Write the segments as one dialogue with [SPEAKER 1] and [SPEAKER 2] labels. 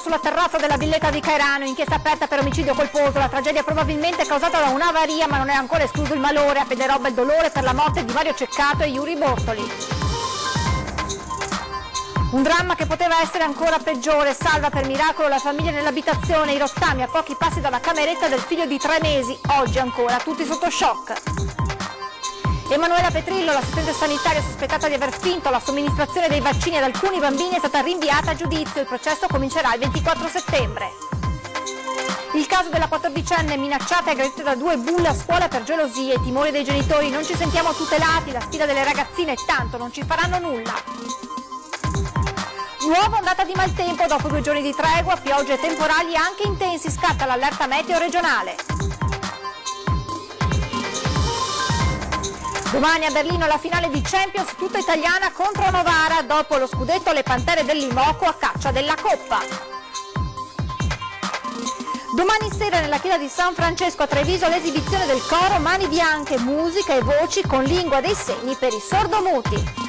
[SPEAKER 1] sulla terrazza della villetta di Cairano, inchiesta aperta per omicidio colposo. La tragedia probabilmente causata da un'avaria, ma non è ancora escluso il malore. A Pederobba il dolore per la morte di Mario Ceccato e Yuri Bortoli. Un dramma che poteva essere ancora peggiore. Salva per miracolo la famiglia nell'abitazione, i rottami a pochi passi dalla cameretta del figlio di 3 mesi. Oggi ancora tutti sotto shock. Emanuela Petrillo, l'assistente sanitaria sospettata di aver finto la somministrazione dei vaccini ad alcuni bambini, è stata rinviata a giudizio. Il processo comincerà il 24 settembre. Il caso della 14enne minacciata e aggredita da 2 bulle a scuola per gelosie e timori dei genitori. Non ci sentiamo tutelati, la sfida delle ragazzine è tanto, non ci faranno nulla. Nuova ondata di maltempo, dopo 2 giorni di tregua, piogge e temporali anche intensi, scatta l'allerta meteo regionale. Domani a Berlino la finale di Champions tutta italiana contro Novara, dopo lo scudetto le Pantere dell'Imoco a caccia della Coppa. Domani sera nella chiesa di San Francesco a Treviso l'esibizione del coro Mani Bianche, musica e voci con lingua dei segni per i sordomuti.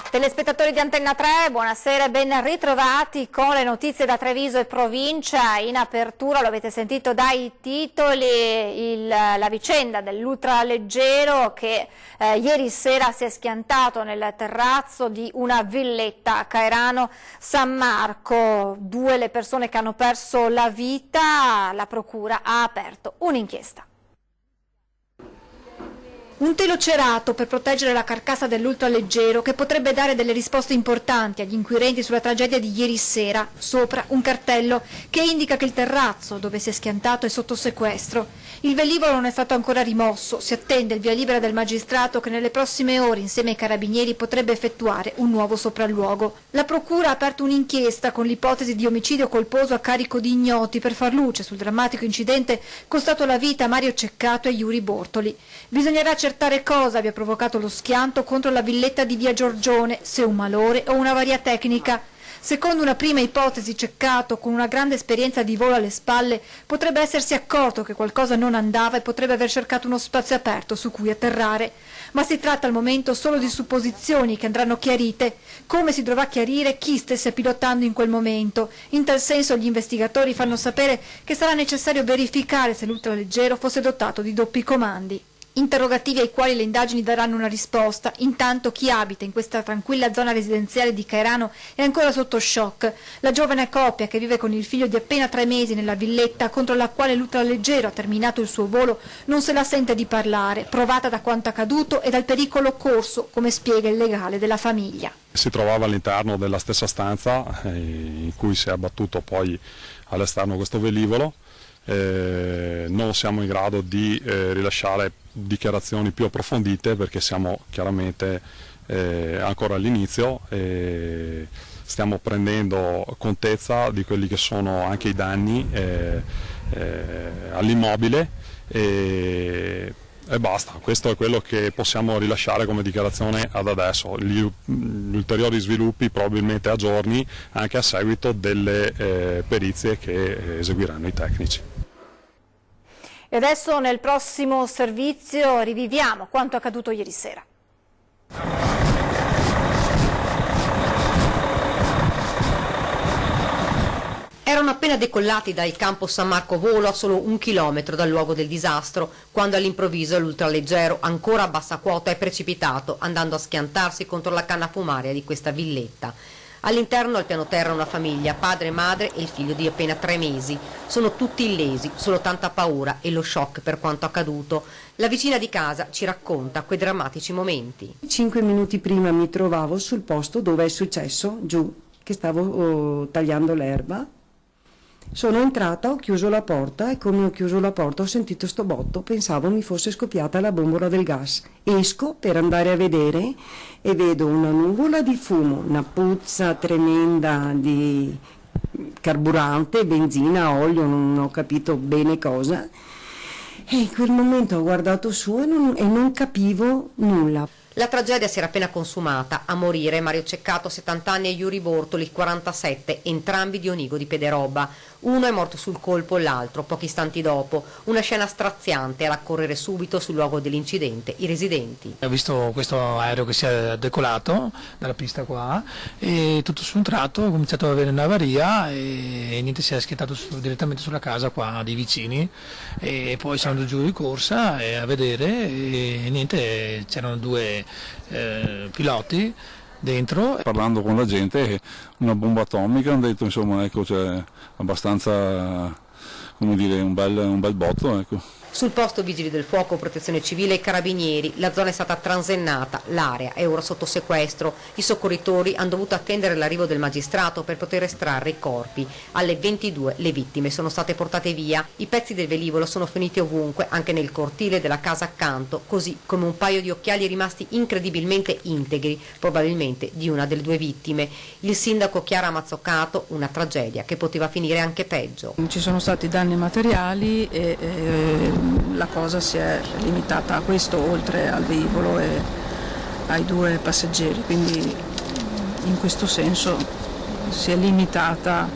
[SPEAKER 1] Telespettatori di Antenna 3, buonasera e ben ritrovati con le notizie da Treviso e provincia. In apertura, lo avete sentito dai titoli, la vicenda dell'ultraleggero che ieri sera si è schiantato nel terrazzo di una villetta a Cairano San Marco. 2 le persone che hanno perso la vita, la procura ha aperto un'inchiesta. Un telo cerato per proteggere la carcassa dell'ultraleggero che potrebbe dare delle risposte importanti agli inquirenti sulla tragedia di ieri sera. Sopra un cartello che indica che il terrazzo dove si è schiantato è sotto sequestro. Il velivolo non è stato ancora rimosso, si attende il via libera del magistrato che nelle prossime ore insieme ai carabinieri potrebbe effettuare un nuovo sopralluogo. La procura ha aperto un'inchiesta con l'ipotesi di omicidio colposo a carico di ignoti per far luce sul drammatico incidente costato la vita a Mario Ceccato e Yuri Bortoli. Bisognerà accertare cosa abbia provocato lo schianto contro la villetta di via Giorgione, se un malore o un'avaria tecnica. Secondo una prima ipotesi, Ceccato, con una grande esperienza di volo alle spalle, potrebbe essersi accorto che qualcosa non andava e potrebbe aver cercato uno spazio aperto su cui atterrare. Ma si tratta al momento solo di supposizioni che andranno chiarite. Come si dovrà chiarire chi stesse pilotando in quel momento? In tal senso gli investigatori fanno sapere che sarà necessario verificare se l'ultraleggero fosse dotato di doppi comandi. Interrogativi ai quali le indagini daranno una risposta. Intanto chi abita in questa tranquilla zona residenziale di Cairano è ancora sotto shock. La giovane coppia che vive con il figlio di appena 3 mesi nella villetta contro la quale l'ultraleggero ha terminato il suo volo non se la sente di parlare, provata da quanto accaduto e dal pericolo corso, come spiega il legale della famiglia.
[SPEAKER 2] Si trovava all'interno della stessa stanza in cui si è abbattuto poi all'esterno questo velivolo. Non siamo in grado di rilasciare dichiarazioni più approfondite perché siamo chiaramente ancora all'inizio e stiamo prendendo contezza di quelli che sono anche i danni all'immobile e basta. Questo è quello che possiamo rilasciare come dichiarazione ad adesso. Gli ulteriori sviluppi probabilmente a giorni anche a seguito delle perizie che eseguiranno i tecnici.
[SPEAKER 1] E adesso nel prossimo servizio riviviamo quanto accaduto ieri sera.
[SPEAKER 3] Erano appena decollati dal campo San Marco Volo a solo 1 chilometro dal luogo del disastro, quando all'improvviso l'ultraleggero, ancora a bassa quota, è precipitato, andando a schiantarsi contro la canna fumaria di questa villetta. All'interno, al piano terra, una famiglia, padre, madre e il figlio di appena 3 mesi. Sono tutti illesi, solo tanta paura e lo shock per quanto accaduto. La vicina di casa ci racconta quei drammatici momenti.
[SPEAKER 4] 5 minuti prima mi trovavo sul posto dove è successo, giù, che stavo tagliando l'erba. Sono entrata, ho chiuso la porta e come ho chiuso la porta ho sentito sto botto, pensavo mi fosse scoppiata la bombola del gas. Esco per andare a vedere e vedo una nuvola di fumo, una puzza tremenda di carburante, benzina, olio, non ho capito bene cosa. E in quel momento ho guardato su e non capivo nulla.
[SPEAKER 3] La tragedia si era appena consumata. A morire Mario Ceccato, 70 anni, e Yuri Bortoli, 47, entrambi di Onigo di Pederobba. Uno è morto sul colpo, l'altro pochi istanti dopo. Una scena straziante a raccorrere subito sul luogo dell'incidente i residenti.
[SPEAKER 5] Ho visto questo aereo che si è decolato dalla pista qua e tutto su un tratto ha cominciato ad avere un'avaria e niente, si è schiantato direttamente sulla casa qua dei vicini e poi sono giù di corsa a vedere e niente, c'erano due piloti dentro.
[SPEAKER 6] Parlando con la gente, una bomba atomica, hanno detto, insomma, ecco, cioè, abbastanza, come dire, un bel botto, ecco.
[SPEAKER 3] Sul posto vigili del fuoco, protezione civile e carabinieri, la zona è stata transennata, l'area è ora sotto sequestro. I soccorritori hanno dovuto attendere l'arrivo del magistrato per poter estrarre i corpi. Alle 22 le vittime sono state portate via. I pezzi del velivolo sono finiti ovunque, anche nel cortile della casa accanto, così come un paio di occhiali rimasti incredibilmente integri, probabilmente di una delle due vittime. Il sindaco Chiara Mazzoccato, una tragedia che poteva finire anche peggio.
[SPEAKER 7] Ci sono stati danni materiali e la cosa si è limitata a questo, oltre al velivolo e ai due passeggeri, quindi in questo senso si è limitata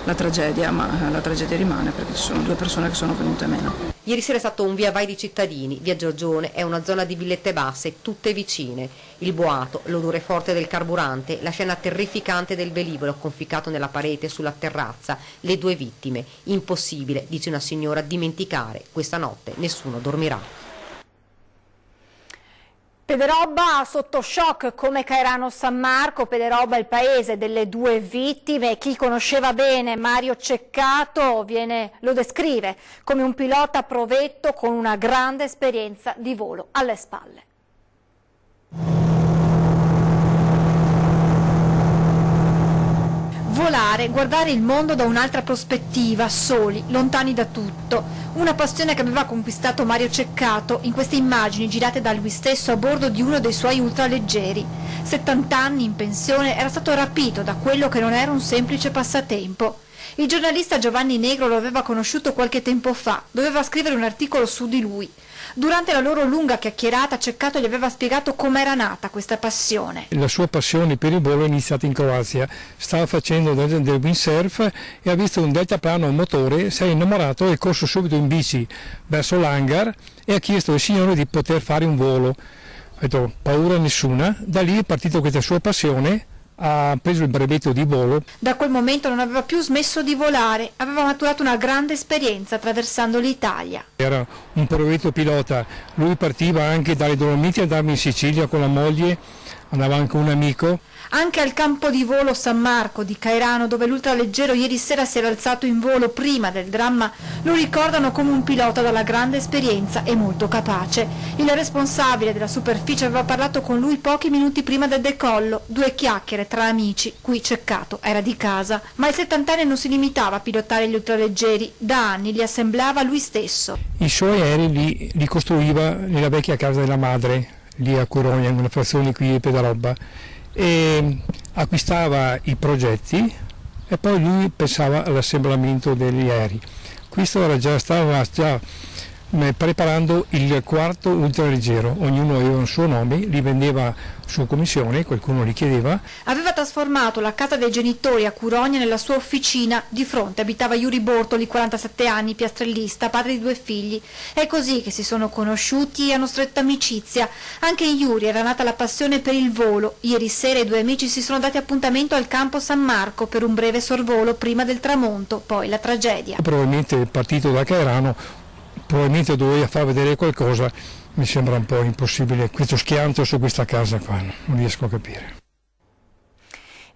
[SPEAKER 7] la tragedia, ma la tragedia rimane perché ci sono due persone che sono venute meno.
[SPEAKER 3] Ieri sera è stato un via vai di cittadini. Via Giorgione è una zona di villette basse, tutte vicine. Il boato, l'odore forte del carburante, la scena terrificante del velivolo conficcato nella parete sulla terrazza, le due vittime. Impossibile, dice una signora, dimenticare. Questa notte nessuno dormirà.
[SPEAKER 1] Pederobba sotto shock come Cairano San Marco. Pederobba è il paese delle due vittime. Chi conosceva bene Mario Ceccato lo descrive come un pilota provetto con una grande esperienza di volo alle spalle. Volare, guardare il mondo da un'altra prospettiva, soli, lontani da tutto. Una passione che aveva conquistato Mario Ceccato in queste immagini girate da lui stesso a bordo di uno dei suoi ultraleggeri. 70 anni in pensione, era stato rapito da quello che non era un semplice passatempo. Il giornalista Giovanni Negro lo aveva conosciuto qualche tempo fa, doveva scrivere un articolo su di lui. Durante la loro lunga chiacchierata Ceccato gli aveva spiegato com'era nata questa passione.
[SPEAKER 8] La sua passione per il volo è iniziata in Croazia, stava facendo del windsurf e ha visto un deltaplano a motore, si è innamorato e è corso subito in bici verso l'hangar e ha chiesto al signore di poter fare un volo. Ha detto paura nessuna, da lì è partita questa sua passione. Ha preso il brevetto di volo.
[SPEAKER 1] Da quel momento non aveva più smesso di volare, aveva maturato una grande esperienza attraversando l'Italia.
[SPEAKER 8] Era un brevetto pilota, lui partiva anche dalle Dolomiti, andava in Sicilia con la moglie, andava anche un amico.
[SPEAKER 1] Anche al campo di volo San Marco di Cairano, dove l'ultraleggero ieri sera si era alzato in volo prima del dramma, lo ricordano come un pilota dalla grande esperienza e molto capace. Il responsabile della superficie aveva parlato con lui pochi minuti prima del decollo, due chiacchiere tra amici, cui Ceccato era di casa. Ma il 70enne non si limitava a pilotare gli ultraleggeri, da anni li assemblava lui stesso.
[SPEAKER 8] I suoi aerei li costruiva nella vecchia casa della madre, lì a Curogna, in una frazione qui di Pederobba, e acquistava i progetti e poi lui pensava all'assemblamento degli aerei. Questo stava già preparando il quarto ultraleggero, ognuno aveva un suo nome, li vendeva su commissione, qualcuno li chiedeva.
[SPEAKER 1] Aveva trasformato la casa dei genitori a Curogna nella sua officina. Di fronte abitava Yuri Bortoli, 47 anni, piastrellista, padre di due figli. È così che si sono conosciuti e hanno stretto amicizia. Anche in Yuri era nata la passione per il volo. Ieri sera i due amici si sono dati appuntamento al campo San Marco per un breve sorvolo prima del tramonto, poi la tragedia.
[SPEAKER 8] Probabilmente partito da Cairano, probabilmente doveva far vedere qualcosa, mi sembra un po' impossibile questo schianto su questa casa qua, non riesco a capire.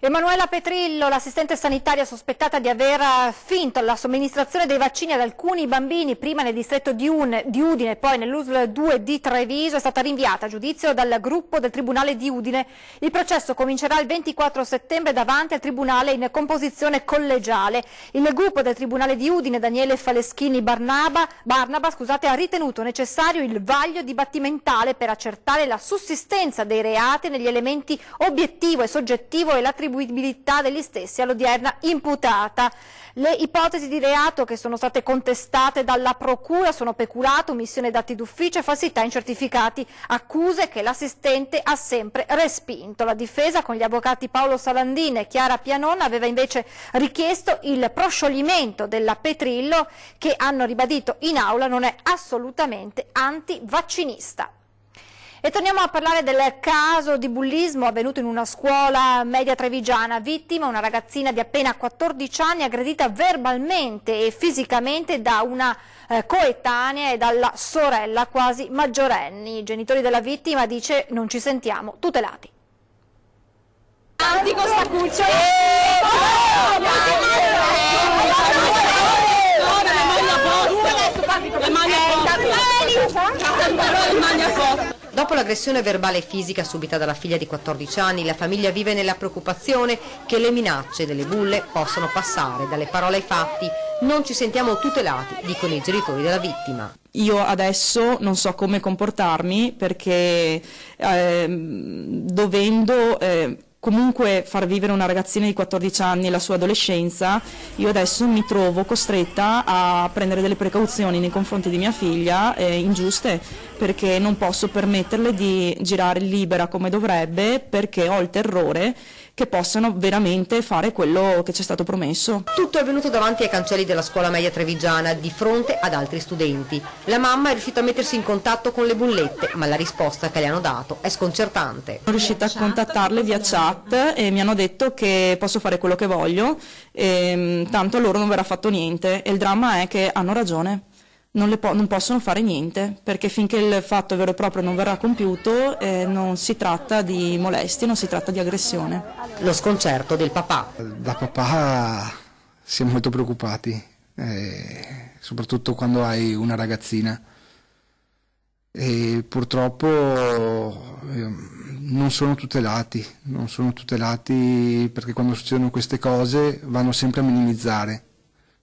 [SPEAKER 1] Emanuela Petrillo, l'assistente sanitaria sospettata di aver finto la somministrazione dei vaccini ad alcuni bambini, prima nel distretto di Udine e poi nell'USL 2 di Treviso, è stata rinviata a giudizio dal gruppo del Tribunale di Udine. Il processo comincerà il 24 settembre davanti al Tribunale in composizione collegiale. Il gruppo del Tribunale di Udine, Daniele Faleschini Barnaba, ha ritenuto necessario il vaglio dibattimentale per accertare la sussistenza dei reati negli elementi obiettivo e soggettivo e l'attribuzione attribuibilità degli stessi all'odierna imputata. Le ipotesi di reato che sono state contestate dalla Procura sono peculato, omissione d'atti d'ufficio e falsità in certificati, accuse che l'assistente ha sempre respinto. La difesa, con gli avvocati Paolo Salandin e Chiara Pianon, aveva invece richiesto il proscioglimento della Petrillo, che hanno ribadito in aula non è assolutamente antivaccinista. E torniamo a parlare del caso di bullismo avvenuto in una scuola media trevigiana. Vittima una ragazzina di appena 14 anni aggredita verbalmente e fisicamente da una coetanea e dalla sorella quasi maggiorenni. I genitori della vittima dice non ci sentiamo tutelati.
[SPEAKER 3] Dopo l'aggressione verbale e fisica subita dalla figlia di 14 anni, la famiglia vive nella preoccupazione che le minacce delle bulle possano passare dalle parole ai fatti. Non ci sentiamo tutelati, dicono i genitori della vittima.
[SPEAKER 7] Io adesso non so come comportarmi perché dovendo comunque far vivere una ragazzina di 14 anni la sua adolescenza, io adesso mi trovo costretta a prendere delle precauzioni nei confronti di mia figlia ingiuste, perché non posso permetterle di girare libera come dovrebbe, perché ho il terrore che possano veramente fare quello che ci è stato promesso.
[SPEAKER 3] Tutto è avvenuto davanti ai cancelli della scuola media trevigiana, di fronte ad altri studenti. La mamma è riuscita a mettersi in contatto con le bullette, ma la risposta che le hanno dato è sconcertante.
[SPEAKER 7] Sono riuscita a contattarle via chat e mi hanno detto che posso fare quello che voglio, tanto a loro non verrà fatto niente, e il dramma è che hanno ragione. Non possono fare niente, perché finché il fatto vero e proprio non verrà compiuto non si tratta di molestie, non si tratta di aggressione.
[SPEAKER 3] Lo sconcerto del papà.
[SPEAKER 9] Da papà siamo molto preoccupati, soprattutto quando hai una ragazzina, e purtroppo non sono tutelati perché quando succedono queste cose vanno sempre a minimizzare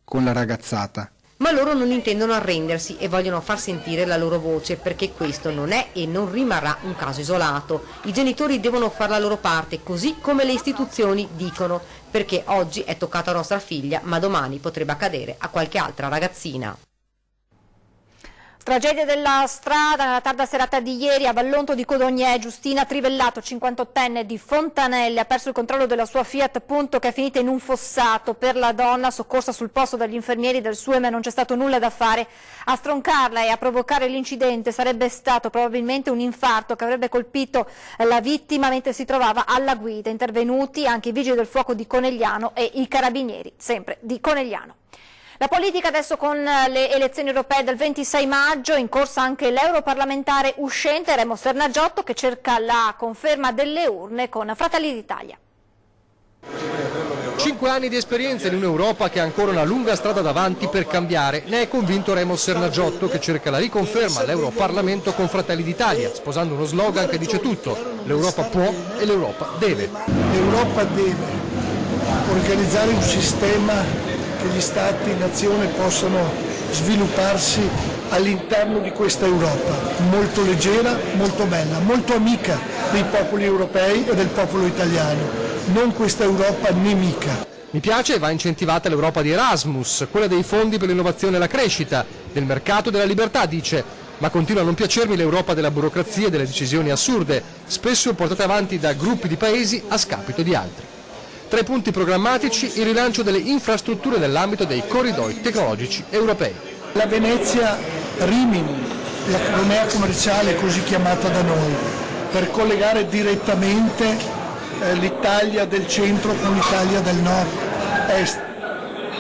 [SPEAKER 9] con la ragazzata.
[SPEAKER 3] Ma loro non intendono arrendersi e vogliono far sentire la loro voce, perché questo non è e non rimarrà un caso isolato. I genitori devono fare la loro parte, così come le istituzioni dicono, perché oggi è toccata a nostra figlia, ma domani potrebbe accadere a qualche altra ragazzina.
[SPEAKER 1] Tragedia della strada nella tarda serata di ieri a Vallonto di Codognè. Giustina Trivellato, 58enne di Fontanelle, ha perso il controllo della sua Fiat Punto, che è finita in un fossato. Per la donna, soccorsa sul posto dagli infermieri del SUEM, non c'è stato nulla da fare. A stroncarla e a provocare l'incidente sarebbe stato probabilmente un infarto che avrebbe colpito la vittima mentre si trovava alla guida. Intervenuti anche i vigili del fuoco di Conegliano e i carabinieri, sempre di Conegliano. La politica adesso con le elezioni europee del 26 maggio, in corsa anche l'europarlamentare uscente Remo Sernagiotto, che cerca la conferma delle urne con Fratelli d'Italia.
[SPEAKER 10] 5 anni di esperienza in un'Europa che ha ancora una lunga strada davanti per cambiare. Ne è convinto Remo Sernagiotto, che cerca la riconferma all'Europarlamento con Fratelli d'Italia, sposando uno slogan che dice tutto: l'Europa può e l'Europa deve.
[SPEAKER 11] L'Europa deve organizzare un sistema che gli Stati, nazione possano svilupparsi all'interno di questa Europa, molto leggera, molto bella, molto amica dei popoli europei e del popolo italiano, non questa Europa nemica.
[SPEAKER 10] Mi piace e va incentivata l'Europa di Erasmus, quella dei fondi per l'innovazione e la crescita, del mercato e della libertà, dice, ma continua a non piacermi l'Europa della burocrazia e delle decisioni assurde, spesso portate avanti da gruppi di paesi a scapito di altri. Tra i punti programmatici il rilancio delle infrastrutture nell'ambito dei corridoi tecnologici europei.
[SPEAKER 11] La Venezia-Rimini, la Cronea commerciale così chiamata da noi, per collegare direttamente l'Italia del centro con l'Italia del nord-est.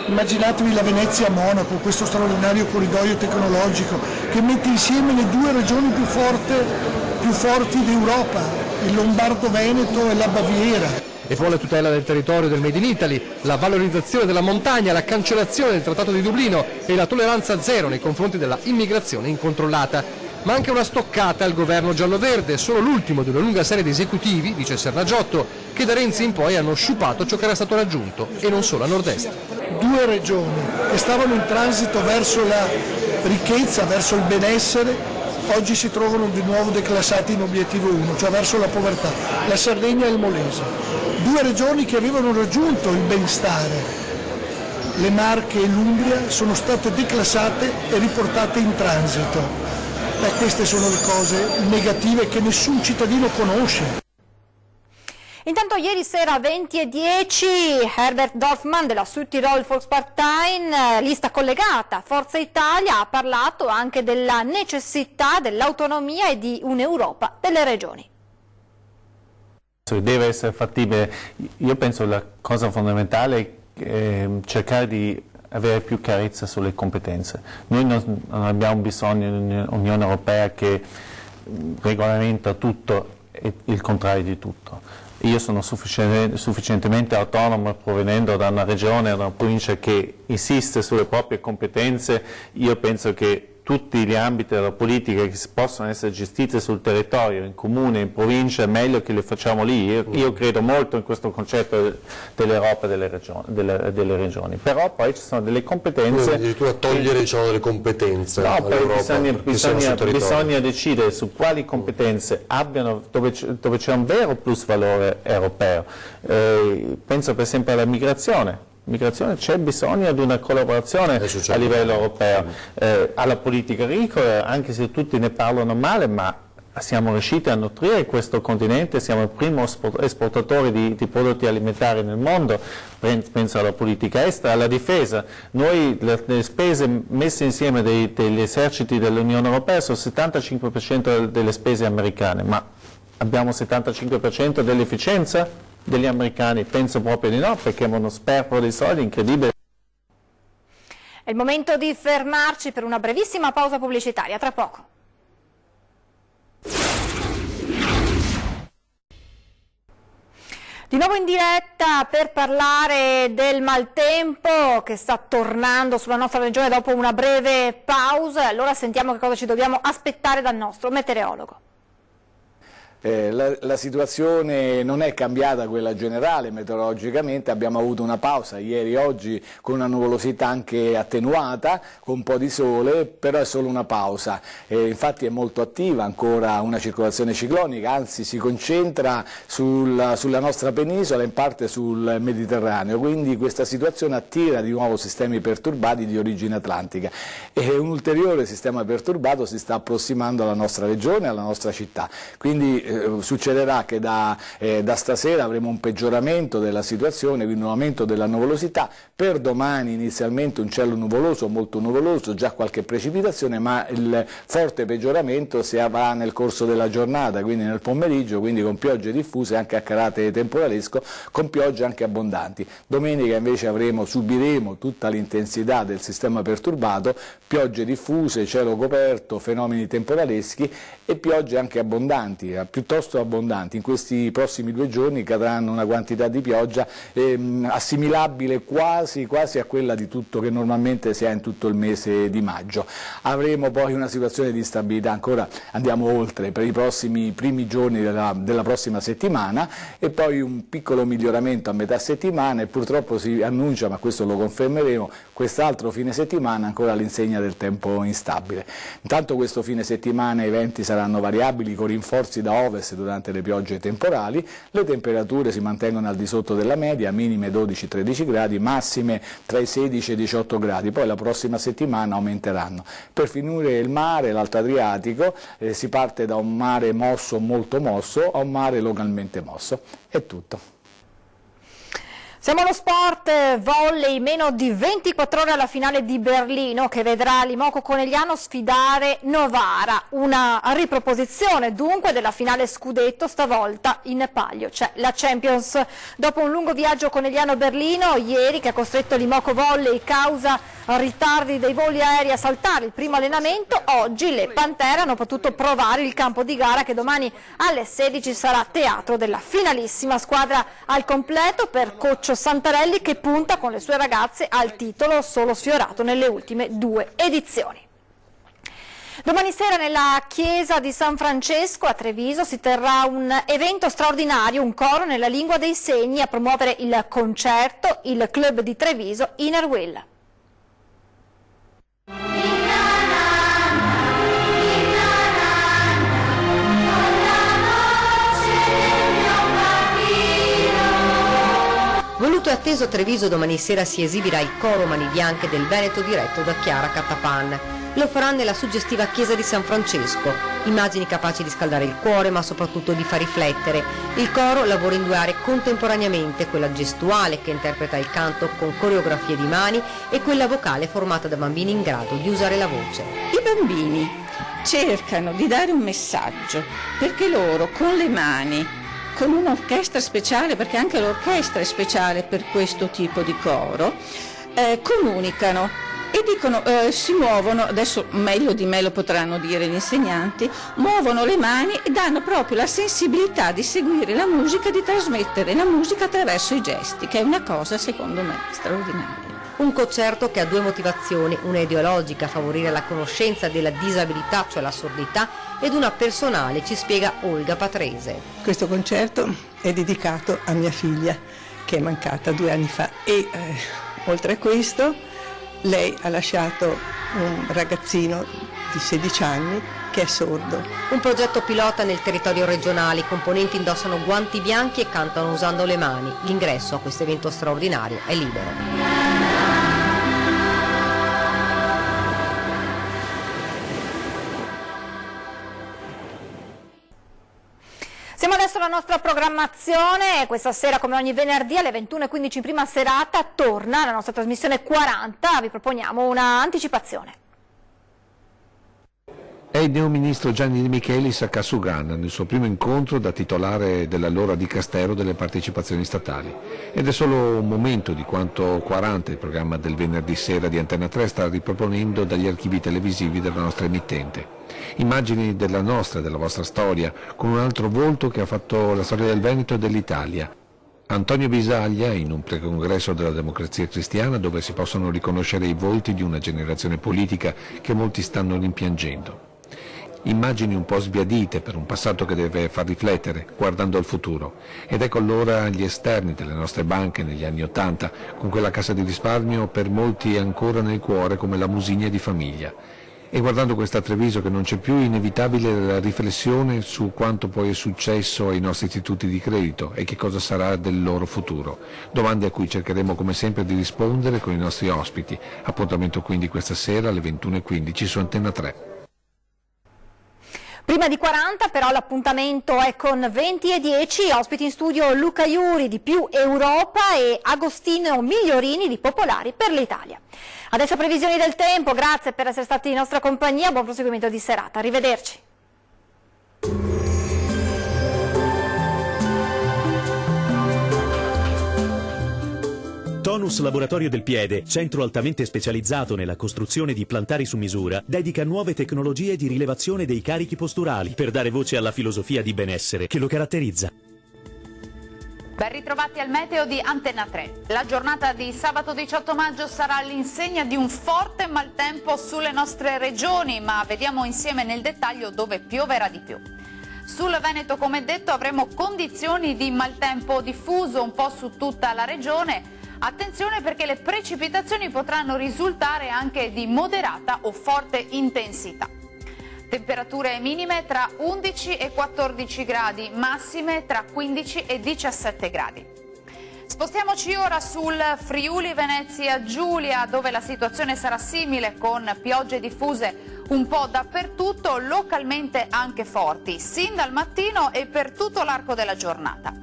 [SPEAKER 11] Immaginatevi la Venezia-Monaco, questo straordinario corridoio tecnologico che mette insieme le due regioni più forti d'Europa, il Lombardo-Veneto e la Baviera.
[SPEAKER 10] E poi la tutela del territorio del Made in Italy, la valorizzazione della montagna, la cancellazione del Trattato di Dublino e la tolleranza zero nei confronti della immigrazione incontrollata. Ma anche una stoccata al governo giallo-verde, solo l'ultimo di una lunga serie di esecutivi, dice Sernagiotto, che da Renzi in poi hanno sciupato ciò che era stato raggiunto, e non solo a nord-est.
[SPEAKER 11] Due regioni che stavano in transito verso la ricchezza, verso il benessere, oggi si trovano di nuovo declassati in obiettivo 1, cioè verso la povertà, la Sardegna e il Molise. due regioni che avevano raggiunto il benstare. Le Marche e l'Umbria sono state declassate e riportate in transito. Queste sono le cose negative che nessun cittadino conosce.
[SPEAKER 1] Intanto ieri sera 20:10 Herbert Dorfmann della Südtirol Volkspartei, lista collegata Forza Italia, ha parlato anche della necessità dell'autonomia e di un'Europa delle regioni.
[SPEAKER 12] Deve essere fattibile. Io penso la cosa fondamentale è cercare di avere più chiarezza sulle competenze. Noi non abbiamo bisogno di un'Unione Europea che regolamenta tutto e il contrario di tutto. Io sono sufficientemente autonomo provenendo da una regione, da una provincia che insiste sulle proprie competenze. Io penso che tutti gli ambiti della politica che possono essere gestiti sul territorio, in comune, in provincia, è meglio che li facciamo lì. Io credo molto in questo concetto dell'Europa delle regioni, però poi ci sono delle competenze...
[SPEAKER 13] Addirittura togliere delle competenze.
[SPEAKER 12] No, bisogna decidere su quali competenze abbiano, dove c'è un vero plus valore europeo. Penso per esempio alla migrazione. C'è bisogno di una collaborazione a livello europeo, alla politica agricola, anche se tutti ne parlano male, ma siamo riusciti a nutrire questo continente, siamo il primo esportatore di prodotti alimentari nel mondo. Penso alla politica estera, alla difesa. Noi le spese messe insieme degli eserciti dell'Unione Europea sono il 75% delle spese americane, ma abbiamo il 75% dell'efficienza degli americani? Penso proprio di no, perché è uno sperpero di soldi incredibile.
[SPEAKER 1] È il momento di fermarci per una brevissima pausa pubblicitaria, tra poco. Di nuovo in diretta per parlare del maltempo che sta tornando sulla nostra regione dopo una breve pausa. Allora sentiamo che cosa ci dobbiamo aspettare dal nostro meteorologo.
[SPEAKER 14] La situazione non è cambiata quella generale meteorologicamente, abbiamo avuto una pausa ieri e oggi con una nuvolosità anche attenuata, con un po' di sole, però è solo una pausa. Infatti è molto attiva ancora una circolazione ciclonica, anzi si concentra sulla nostra penisola e in parte sul Mediterraneo, quindi questa situazione attira di nuovo sistemi perturbati di origine atlantica e un ulteriore sistema perturbato si sta approssimando alla nostra regione, alla nostra città. Quindi succederà che da stasera avremo un peggioramento della situazione, quindi un aumento della nuvolosità. Per domani inizialmente un cielo nuvoloso, molto nuvoloso, già qualche precipitazione, ma il forte peggioramento si avrà nel corso della giornata, quindi nel pomeriggio, quindi con piogge diffuse anche a carattere temporalesco, con piogge anche abbondanti. Domenica invece subiremo tutta l'intensità del sistema perturbato, piogge diffuse, cielo coperto, fenomeni temporaleschi e piogge anche abbondanti, piuttosto abbondanti. In questi prossimi 2 giorni cadranno una quantità di pioggia assimilabile quasi a quella di tutto che normalmente si ha in tutto il mese di maggio. Avremo poi una situazione di instabilità, ancora andiamo oltre per i primi giorni della prossima settimana e poi un piccolo miglioramento a metà settimana e purtroppo si annuncia, ma questo lo confermeremo, quest'altro fine settimana ancora all'insegna del tempo instabile. Intanto questo fine settimana i venti saranno variabili con rinforzi da ovest durante le piogge temporali, le temperature si mantengono al di sotto della media, minime 12-13 gradi, massime tra i 16 e i 18 gradi, poi la prossima settimana aumenteranno. Per finire il mare, l'Alto Adriatico, si parte da un mare mosso, molto mosso, a un mare localmente mosso. È tutto.
[SPEAKER 1] Siamo allo sport, volley, meno di 24 ore alla finale di Berlino che vedrà l'Imoco Conegliano sfidare Novara, una riproposizione dunque della finale scudetto, stavolta in palio, cioè la Champions. Dopo un lungo viaggio Conegliano-Berlino, ieri che ha costretto l'Imoco Volley causa ritardi dei voli aerei a saltare il primo allenamento, oggi le Pantere hanno potuto provare il campo di gara che domani alle 16 sarà teatro della finalissima. Squadra al completo per coach Santarelli che punta con le sue ragazze al titolo solo sfiorato nelle ultime 2 edizioni. Domani sera nella chiesa di San Francesco a Treviso si terrà un evento straordinario, un coro nella lingua dei segni a promuovere il concerto, il club di Treviso Inner Will.
[SPEAKER 3] atteso a Treviso domani sera si esibirà il coro Mani Bianche del Veneto diretto da Chiara Catapan. Lo farà nella suggestiva chiesa di San Francesco. Immagini capaci di scaldare il cuore ma soprattutto di far riflettere. Il coro lavora in 2 aree contemporaneamente, quella gestuale che interpreta il canto con coreografie di mani e quella vocale formata da bambini in grado di usare la voce.
[SPEAKER 15] I bambini cercano di dare un messaggio perché loro con le mani, con un'orchestra speciale, perché anche l'orchestra è speciale per questo tipo di coro, comunicano e dicono, si muovono, adesso meglio di me lo potranno dire gli insegnanti, muovono le mani e danno proprio la sensibilità di seguire la musica, di trasmettere la musica attraverso i gesti, che è una cosa secondo me straordinaria.
[SPEAKER 3] Un concerto che ha 2 motivazioni, una ideologica, favorire la conoscenza della disabilità, cioè la sordità, ed una personale, ci spiega Olga Patrese.
[SPEAKER 16] Questo concerto è dedicato a mia figlia, che è mancata 2 anni fa, e oltre a questo lei ha lasciato un ragazzino di 16 anni che è sordo.
[SPEAKER 3] Un progetto pilota nel territorio regionale, i componenti indossano guanti bianchi e cantano usando le mani. L'ingresso a questo evento straordinario è libero.
[SPEAKER 1] Siamo adesso alla nostra programmazione. Questa sera, come ogni venerdì alle 21:15 in prima serata, torna la nostra trasmissione 40. Vi proponiamo una anticipazione.
[SPEAKER 17] È il neoministro Gianni De Michelis a Kasugana nel suo primo incontro da titolare dell'allora Dicastero delle partecipazioni statali. Ed è solo un momento di quanto 40, il programma del venerdì sera di Antenna 3, sta riproponendo dagli archivi televisivi della nostra emittente. Immagini della nostra e della vostra storia, con un altro volto che ha fatto la storia del Veneto e dell'Italia. Antonio Bisaglia in un precongresso della Democrazia Cristiana, dove si possono riconoscere i volti di una generazione politica che molti stanno rimpiangendo. Immagini un po' sbiadite per un passato che deve far riflettere, guardando al futuro. Ed ecco allora gli esterni delle nostre banche negli anni '80, con quella cassa di risparmio per molti ancora nel cuore come la musigna di famiglia. E guardando questa Treviso che non c'è più, è inevitabile la riflessione su quanto poi è successo ai nostri istituti di credito e che cosa sarà del loro futuro. Domande a cui cercheremo come sempre di rispondere con i nostri ospiti. Appuntamento quindi questa sera alle 21:15 su Antenna 3.
[SPEAKER 1] Prima di 40 però l'appuntamento è con 20:10, ospiti in studio Luca Iuri di Più Europa e Agostino Migliorini di Popolari per l'Italia. Adesso previsioni del tempo, grazie per essere stati in nostra compagnia, buon proseguimento di serata, arrivederci.
[SPEAKER 18] Tonus Laboratorio del Piede, centro altamente specializzato nella costruzione di plantari su misura, dedica nuove tecnologie di rilevazione dei carichi posturali per dare voce alla filosofia di benessere che lo caratterizza.
[SPEAKER 19] Ben ritrovati al meteo di Antenna 3. La giornata di sabato 18 maggio sarà all'insegna di un forte maltempo sulle nostre regioni, ma vediamo insieme nel dettaglio dove pioverà di più. Sul Veneto, come detto, avremo condizioni di maltempo diffuso un po' su tutta la regione. Attenzione perché le precipitazioni potranno risultare anche di moderata o forte intensità. Temperature minime tra 11 e 14 gradi, massime tra 15 e 17 gradi. Spostiamoci ora sul Friuli Venezia Giulia, dove la situazione sarà simile, con piogge diffuse un po' dappertutto, localmente anche forti, sin dal mattino e per tutto l'arco della giornata.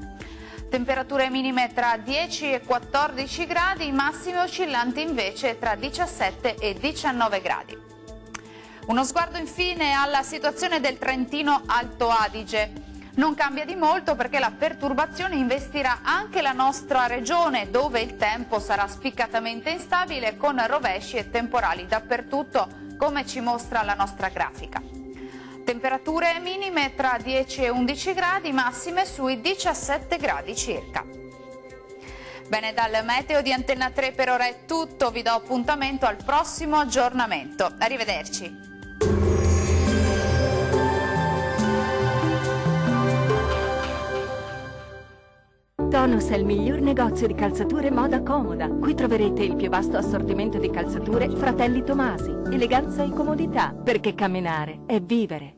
[SPEAKER 19] Temperature minime tra 10 e 14 gradi, massime oscillanti invece tra 17 e 19 gradi. Uno sguardo infine alla situazione del Trentino Alto Adige. Non cambia di molto perché la perturbazione investirà anche la nostra regione, dove il tempo sarà spiccatamente instabile con rovesci e temporali dappertutto, come ci mostra la nostra grafica. Temperature minime tra 10 e 11 gradi, massime sui 17 gradi circa. Bene, dal meteo di Antenna 3 per ora è tutto, vi do appuntamento al prossimo aggiornamento. Arrivederci.
[SPEAKER 20] Tonus è il miglior negozio di calzature moda comoda. Qui troverete il più vasto assortimento di calzature Fratelli Tomasi. Eleganza e comodità, perché camminare è vivere.